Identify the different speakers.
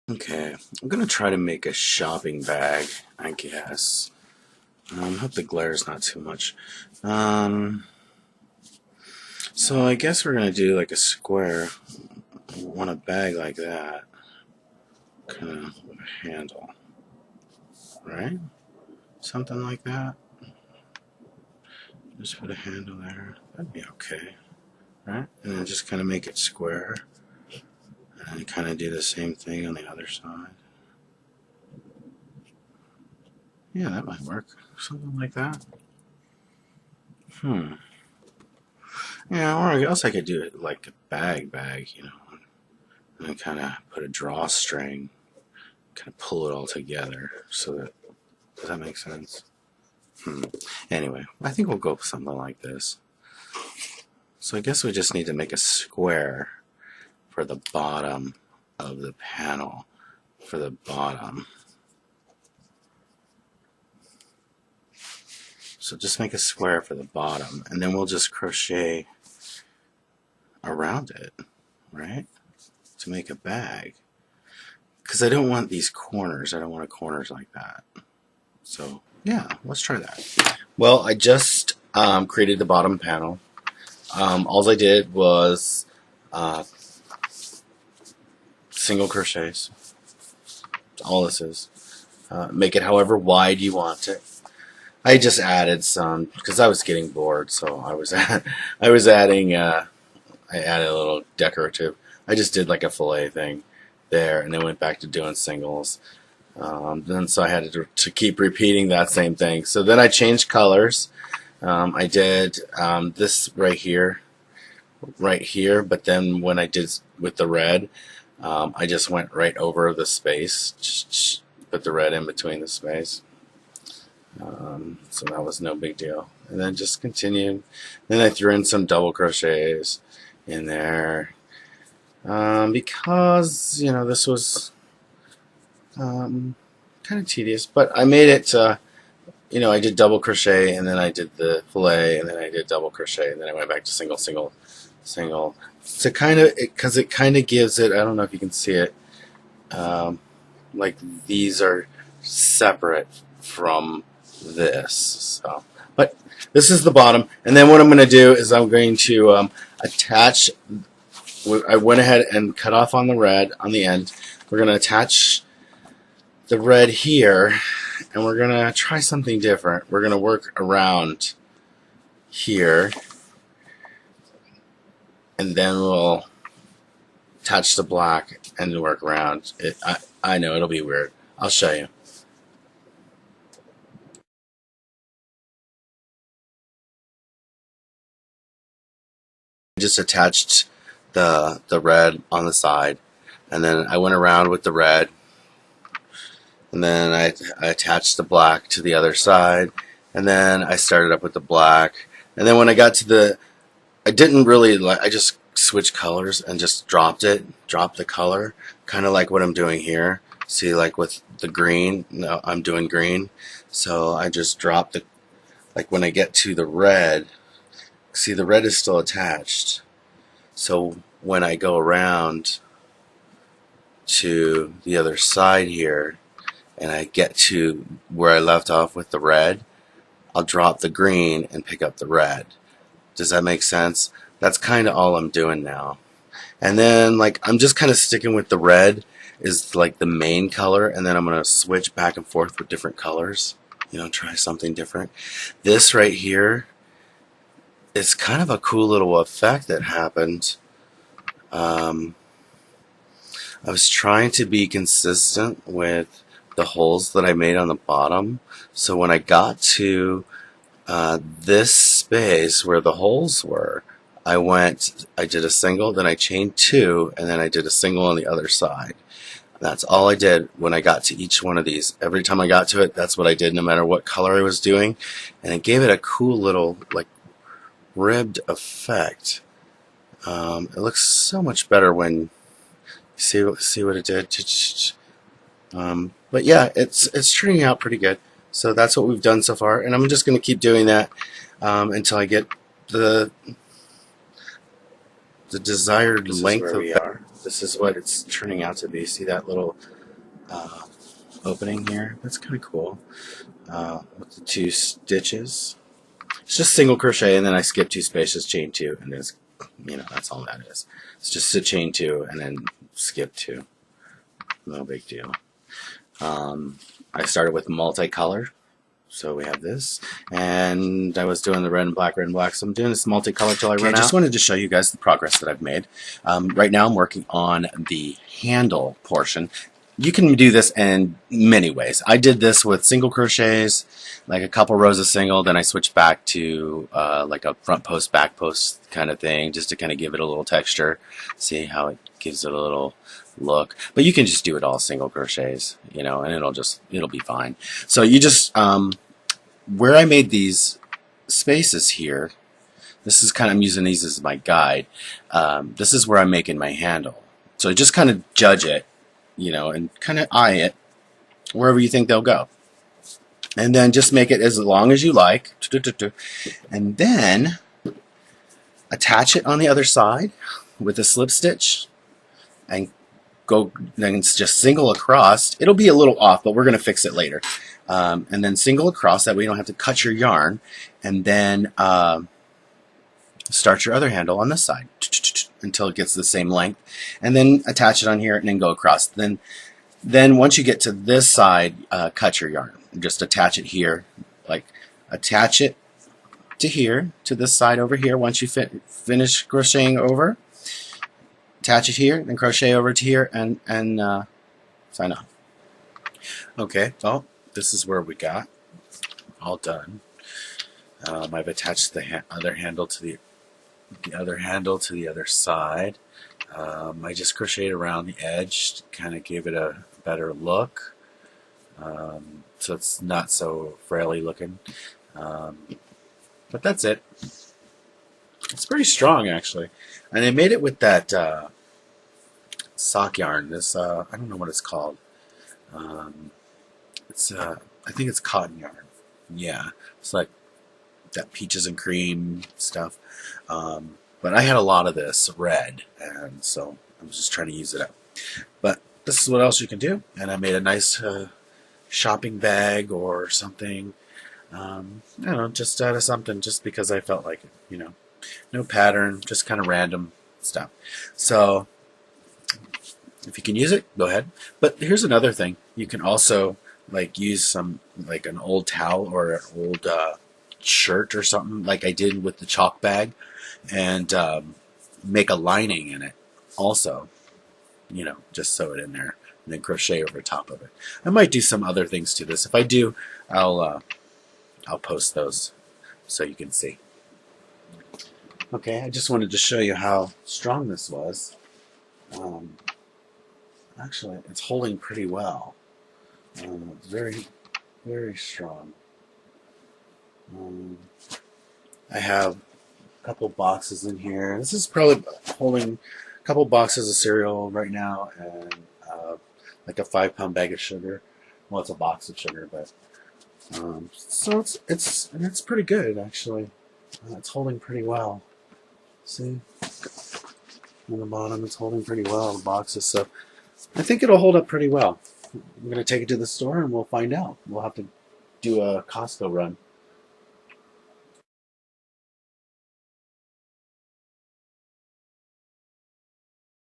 Speaker 1: Okay, I'm gonna try to make a shopping bag, I guess. Hope the glare is not too much. So I guess we're gonna do like a square. I want a bag like that, kind of with a handle, right? Something like that. Just put a handle there. That'd be okay, right? And then just kind of make it square, and kind of do the same thing on the other side. Yeah, that might work. Something like that. Yeah, or else I could do it like a bag, and then kind of put a drawstring, kind of pull it all together so that, does that make sense? Anyway, I think we'll go with something like this. So I guess we just need to make a square for the bottom of the panel, for the bottom. So just make a square for the bottom, and then we'll just crochet around it, right? To make a bag. Because I don't want these corners. I don't want corners like that. So, yeah, let's try that. Well, I just created the bottom panel. All I did was single crochets. That's all this is. Make it however wide you want it. I just added some because I was getting bored, so I was adding. I added a little decorative. I just did like a fillet thing there, and then went back to doing singles. Then so I had to keep repeating that same thing. So then I changed colors. I did this right here, but then when I did with the red, I just went right over the space, put the red in between the space. So that was no big deal. And then just continued. Then I threw in some double crochets in there because, you know, this was kind of tedious. But I made it, you know, I did double crochet, and then I did the fillet, and then I did double crochet, and then I went back to single, single, single. So kind of, because it kind of gives it, I don't know if you can see it, like these are separate from this. So, but this is the bottom, and then what I'm going to do is I'm going to attach. I went ahead and cut off on the red on the end. We're going to attach the red here, and we're going to try something different. We're going to work around here, and then we'll attach the black and work around it. I know it'll be weird. I'll show you. I just attached the red on the side, and then I went around with the red, and then I attached the black to the other side, and then I started up with the black, and then when I got to the, I didn't really like, I just switched colors and just dropped the color, kind of like what I'm doing here. See, like with the green, no, I'm doing green, so I just dropped the, like when I get to the red, see the red is still attached, so when I go around to the other side here and I get to where I left off with the red, I'll drop the green and pick up the red. Does that make sense? That's kind of all I'm doing now. And then like I'm just kind of sticking with the red is like the main color, and then I'm going to switch back and forth with different colors. You know, try something different. This right here is kind of a cool little effect that happened. I was trying to be consistent with the holes that I made on the bottom, so when I got to this space where the holes were, I did a single, then I chained two, and then I did a single on the other side. That's all I did when I got to each one of these. Every time I got to it, that's what I did, no matter what color I was doing, and it gave it a cool little like ribbed effect. It looks so much better when you see what it did. But yeah, it's turning out pretty good. So that's what we've done so far, and I'm just going to keep doing that until I get the desired length of. This is what it's turning out to be. See that little uh, opening here. That's kind of cool. With the 2 stitches. It's just single crochet, and then I skip 2 spaces, chain 2, and then it's, that's all that is. It's just a chain 2 and then skip 2. No big deal. I started with multicolor. So we have this, and I was doing the red and black, so I'm doing this multicolor till I run out. I just wanted to show you guys the progress that I've made. Right now I'm working on the handle portion. You can do this in many ways. I did this with single crochets, like a couple rows of single, then I switched back to like a front post, back post kind of thing, just to kind of give it a little texture, see how it gives it a little look. But you can just do it all single crochets, and it'll be fine. So you just where I made these spaces here, this is kind of, I'm using these as my guide. This is where I'm making my handle. So just kind of judge it, and kind of eye it wherever you think they'll go. And then just make it as long as you like. And then attach it on the other side with a slip stitch and go, then just single across. It'll be a little off, but we're going to fix it later. And then single across, that way you don't have to cut your yarn. And then start your other handle on this side until it gets the same length. And then attach it on here and then go across. Then once you get to this side, cut your yarn. Just attach it here. Like attach it to here, to this side over here. Once you finish crocheting over, attach it here, then crochet over to here, and sign off. Okay, well, this is where we got all done. I've attached the other handle to the other side. I just crocheted around the edge to kind of give it a better look, so it's not so fraily looking. But that's it. It's pretty strong, actually, and I made it with that sock yarn. This I don't know what it's called. It's I think it's cotton yarn. Yeah, it's like that peaches and cream stuff. But I had a lot of this red, and so I was just trying to use it up. But this is what else you can do, and I made a nice shopping bag or something. I don't know, just out of something, just because I felt like it. No pattern, just kind of random stuff. So if you can use it, go ahead. But here's another thing: you can also use some an old towel or an old shirt or something, like I did with the chalk bag, and make a lining in it. Also, just sew it in there and then crochet over top of it. I might do some other things to this. If I do, I'll post those so you can see. Okay, I just wanted to show you how strong this was. Actually, it's holding pretty well. Very, very strong. I have a couple boxes in here. This is probably holding a couple boxes of cereal right now, and like a 5-pound bag of sugar. Well, it's a box of sugar, but so it's pretty good, actually. It's holding pretty well. See, on the bottom, it's holding pretty well. The boxes, so I think it'll hold up pretty well. I'm gonna take it to the store and we'll find out. We'll have to do a Costco run.